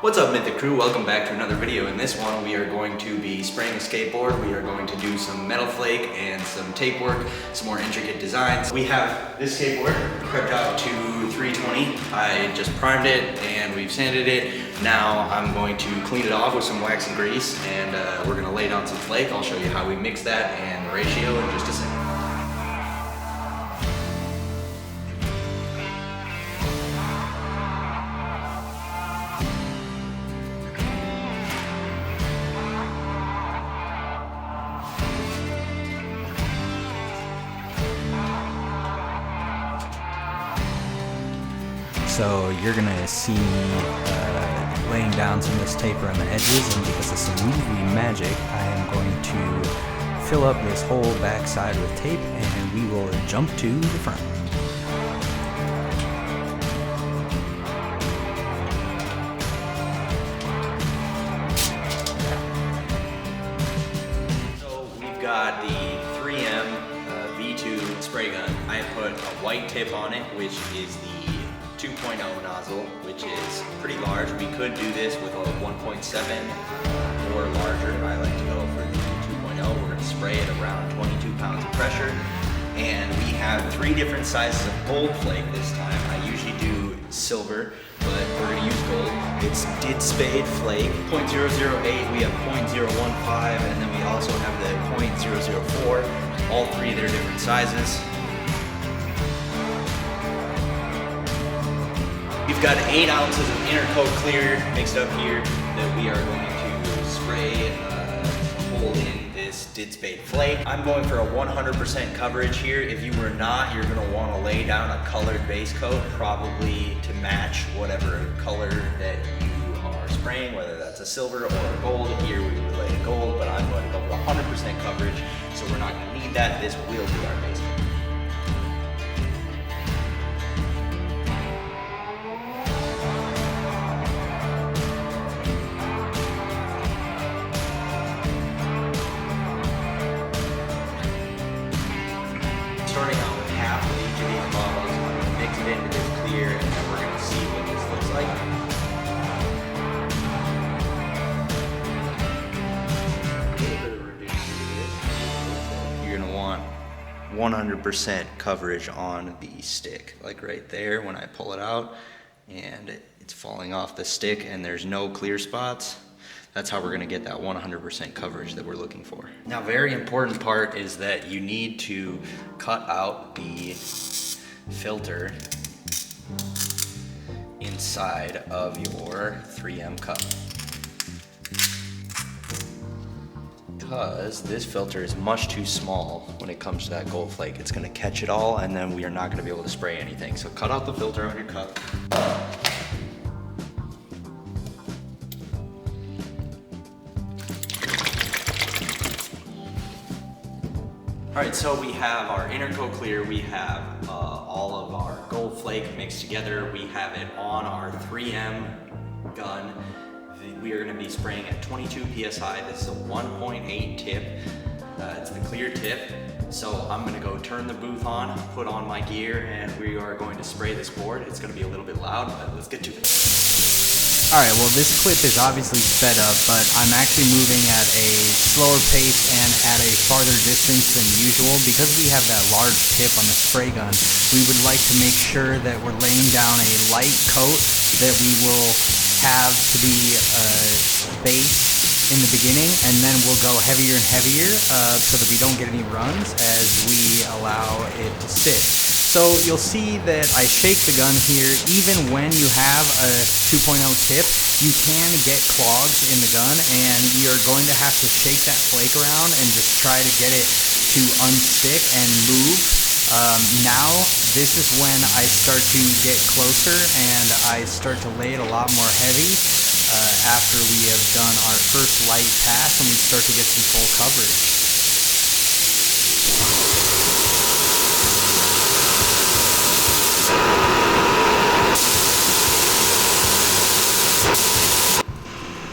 What's up, Mythic crew? Welcome back to another video. In this one, we are going to be spraying a skateboard. We are going to do some metal flake and some tape work, some more intricate designs. We have this skateboard prepped out to 320. I just primed it and we've sanded it. Now I'm going to clean it off with some wax and grease, and we're gonna lay down some flake. I'll show you how we mix that and the ratio in just a second. So you're gonna see me laying down some of this tape around the edges, and because of some movie magic, I am going to fill up this whole back side with tape, and we will jump to the front. So we've got the 3M V2 spray gun. I put a white tip on it, which is the 2.0 nozzle, which is pretty large. We could do this with a 1.7 or larger. I like to go for the 2.0. We're going to spray it around 22 pounds of pressure. And we have 3 different sizes of gold flake this time. I usually do silver, but we're going to use gold. It's Did Spade Flake, 0.008, we have 0.015, and then we also have the 0.004. All 3 of their different sizes. We've got 8 ounces of intercoat clear mixed up here that we are going to spray to hold in this Did Spade Flake. I'm going for a 100% coverage here. If you were not, you're going to want to lay down a colored base coat, probably to match whatever color that you are spraying, whether that's a silver or a gold. Here we would lay a gold, but I'm going to go for 100% coverage, so we're not going to need that. This will be our base coat. Starting out with half of each of these bottles, I'm going to mix it into this clear, and then we're going to see what this looks like. A little bit of reducing to this. You're going to want 100% coverage on the stick, like right there when I pull it out, and it's falling off the stick and there's no clear spots. That's how we're going to get that 100% coverage that we're looking for. Now, very important part is that you need to cut out the filter inside of your 3M cup, because this filter is much too small when it comes to that gold flake. It's going to catch it all, and then we are not going to be able to spray anything. So cut out the filter on your cup. Alright, so we have our intercoat clear, we have all of our gold flake mixed together, we have it on our 3M gun. We are going to be spraying at 22 psi. This is a 1.8 tip, it's the clear tip. So I'm going to go turn the booth on, put on my gear, and we are going to spray this board. It's going to be a little bit loud, but let's get to it. Alright, well this clip is obviously sped up, but I'm actually moving at a slower pace and at a farther distance than usual. Because we have that large tip on the spray gun, we would like to make sure that we're laying down a light coat that we will have to be base in the beginning, and then we'll go heavier and heavier so that we don't get any runs as we allow it to sit. So you'll see that I shake the gun here. Even when you have a 2.0 tip, you can get clogs in the gun, and you're going to have to shake that flake around and just try to get it to unstick and move. Now, this is when I start to get closer and I start to lay it a lot more heavy after we have done our first light pass and we start to get some full coverage.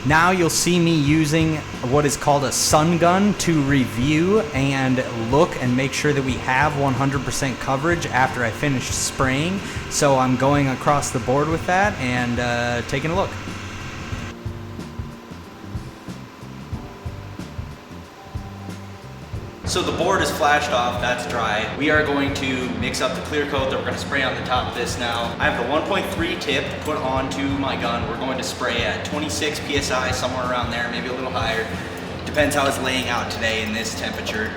Now you'll see me using what is called a sun gun to review and look and make sure that we have 100% coverage after I finish spraying. So I'm going across the board with that and taking a look. So the board is flashed off, that's dry. We are going to mix up the clear coat that we're gonna spray on the top of this now. I have the 1.3 tip put onto my gun. We're going to spray at 26 PSI, somewhere around there, maybe a little higher. Depends how it's laying out today in this temperature.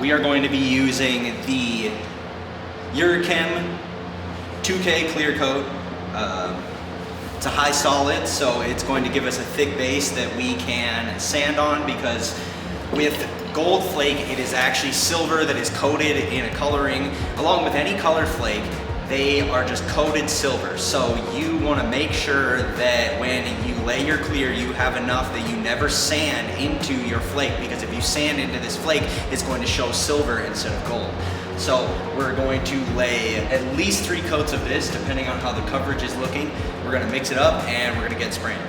We are going to be using the Eurochem 2K clear coat. It's a high solid, so it's going to give us a thick base that we can sand on, because with gold flake, it is actually silver that is coated in a coloring. Along with any color flake, they are just coated silver. So you want to make sure that when you lay your clear, you have enough that you never sand into your flake, because if you sand into this flake, it's going to show silver instead of gold. So we're going to lay at least 3 coats of this, depending on how the coverage is looking. We're gonna mix it up and we're gonna get spraying.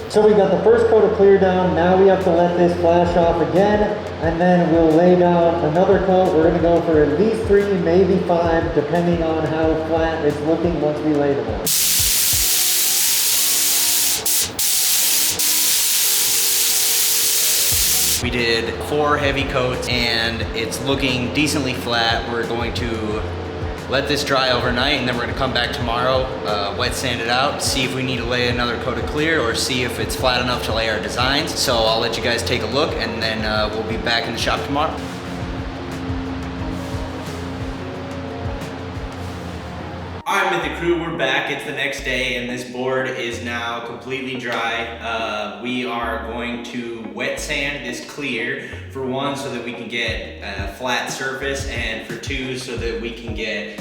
So we got the first coat of clear down. Now we have to let this flash off again, and then we'll lay down another coat. We're gonna go for at least 3, maybe 5, depending on how flat it's looking once we lay them out. We did 4 heavy coats and it's looking decently flat. We're going to let this dry overnight, and then we're gonna come back tomorrow, wet sand it out, see if we need to lay another coat of clear or see if it's flat enough to lay our designs. So I'll let you guys take a look, and then we'll be back in the shop tomorrow. Alright, Mythic Crew, we're back. It's the next day and this board is now completely dry. We are going to wet sand this clear, for 1, so that we can get a flat surface, and for 2, so that we can get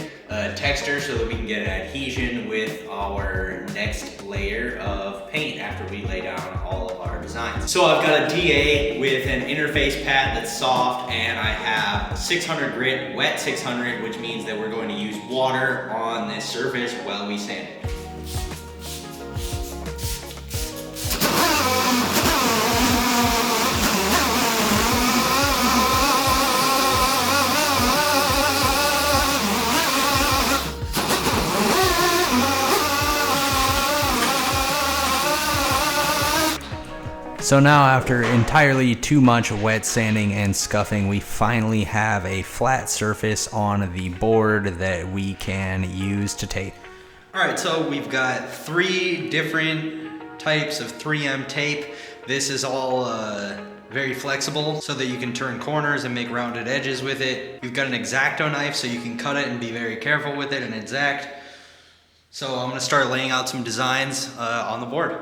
texture, so that we can get adhesion with our next layer of paint after we lay down all of our designs. So I've got a DA with an interface pad that's soft, and I have 600 grit, wet 600, which means that we're going to use water on this surface while we sand it. So now, after entirely too much wet sanding and scuffing, we finally have a flat surface on the board that we can use to tape. Alright, so we've got 3 different types of 3M tape. This is all very flexible, so that you can turn corners and make rounded edges with it. We've got an X-Acto knife, so you can cut it and be very careful with it and exact. So I'm going to start laying out some designs on the board.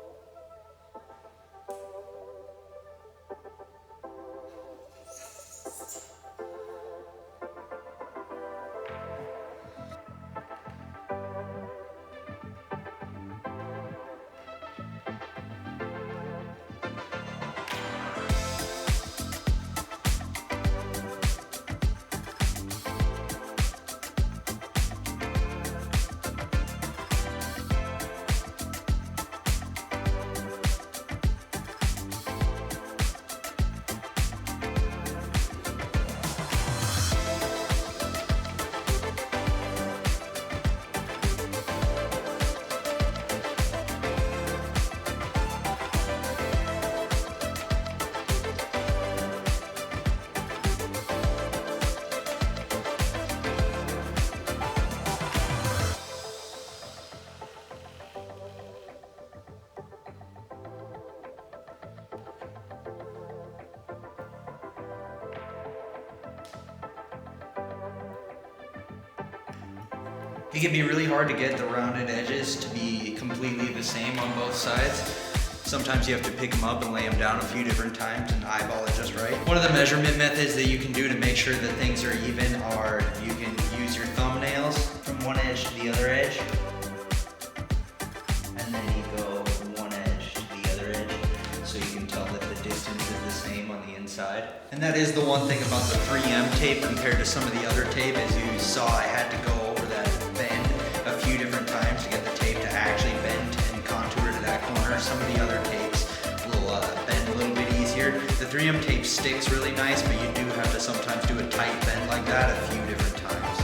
It can be really hard to get the rounded edges to be completely the same on both sides. Sometimes you have to pick them up and lay them down a few different times and eyeball it just right. One of the measurement methods that you can do to make sure that things are even are you can use your thumbnails from one edge to the other edge. And then you go from one edge to the other edge, so you can tell that the distance is the same on the inside. And that is the one thing about the 3M tape compared to some of the other tape. As you saw, I had to go over that bend a few different times to get the tape to actually bend and contour to that corner. Some of the other tapes will bend a little bit easier. The 3M tape sticks really nice, but you do have to sometimes do a tight bend like that a few different times.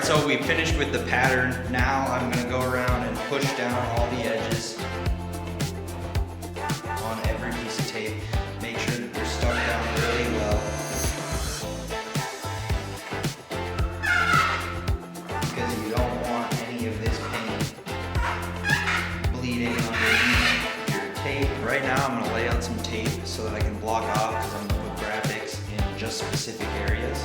right, so we finished with the pattern. Now I'm gonna go around and push down all the edges on every piece of tape. Make sure that they're stuck down really well. Because you don't want any of this paint bleeding underneath your tape. Right now I'm gonna lay out some tape so that I can block off, because I'm gonna put graphics in just specific areas.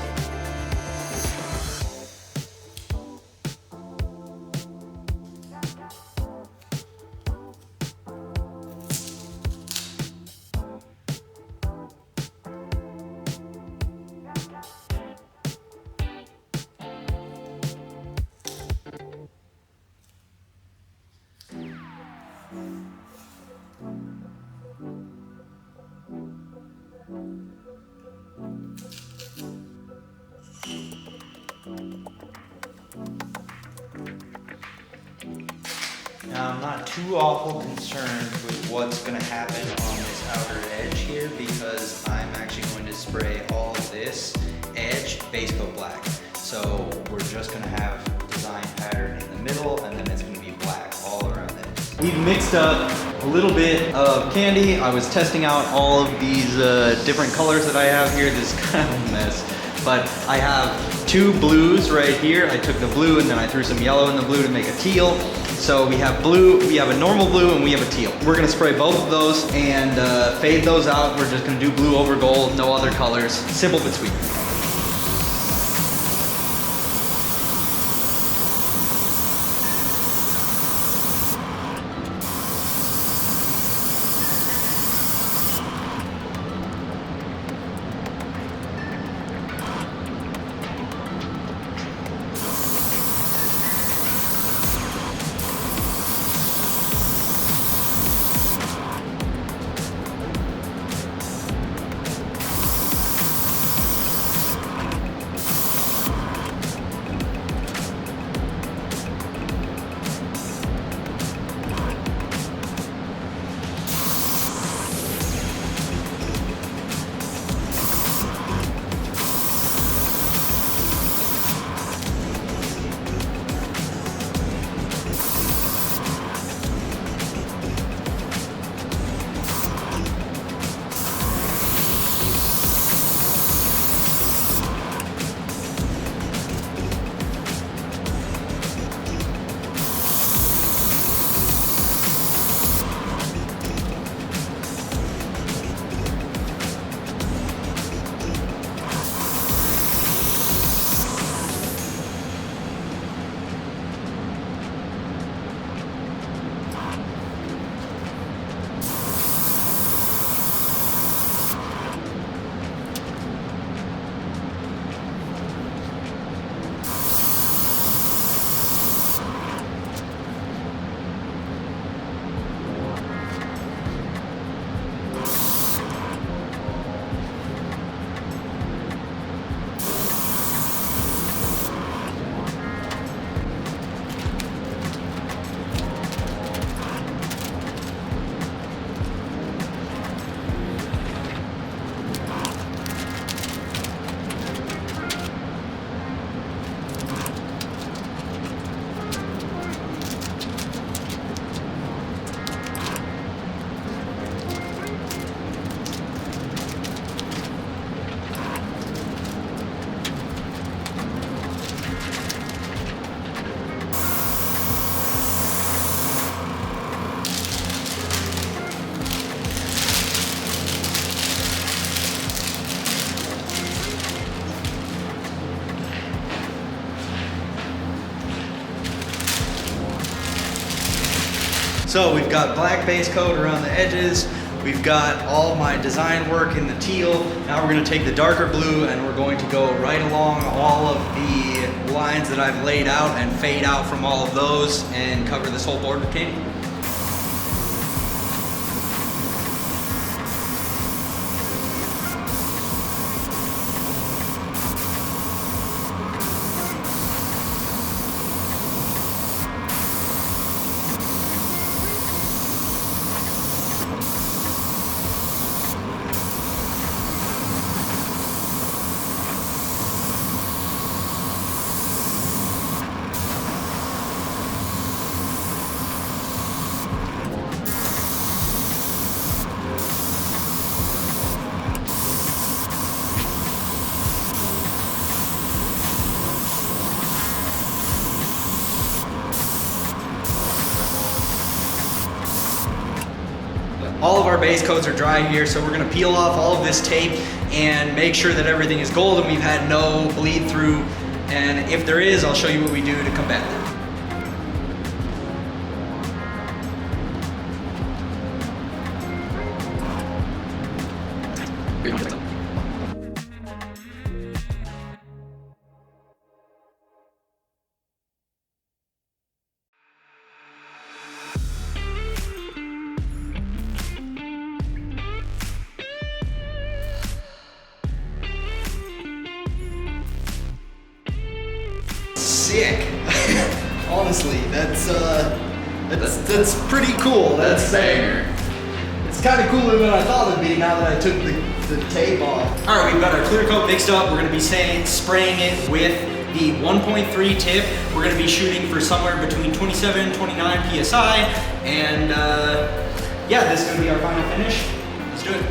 Now I'm not too awful concerned with what's going to happen on this outer edge here, because I'm actually going to spray all of this edge base coat black. So we're just going to have design pattern in the middle, and then it's going to be black all around it. We've mixed up a little bit of candy. I was testing out all of these different colors that I have here. This is kind of a mess, but I have two blues right here. I took the blue and then I threw some yellow in the blue to make a teal. So we have blue, we have a normal blue, and we have a teal. We're gonna spray both of those and fade those out. We're just gonna do blue over gold, no other colors. Simple but sweet. So we've got black base coat around the edges. We've got all my design work in the teal. Now we're gonna take the darker blue and we're going to go right along all of the lines that I've laid out and fade out from all of those and cover this whole board with candy. All of our base coats are dry here, so we're gonna peel off all of this tape and make sure that everything is gold and we've had no bleed through. And if there is, I'll show you what we do to combat that. Sick. Honestly, that's pretty cool. That's banger. It's kind of cooler than I thought it'd be now that I took the tape off. All right, we've got our clear coat mixed up. We're gonna be spraying it with the 1.3 tip. We're gonna be shooting for somewhere between 27 and 29 PSI. And yeah, this is gonna be our final finish. Let's do it.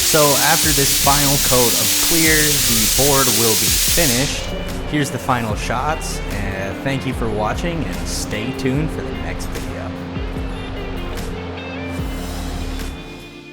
So after this final coat of clear, the board will be finished. Here's the final shots. Thank you for watching and stay tuned for the next video.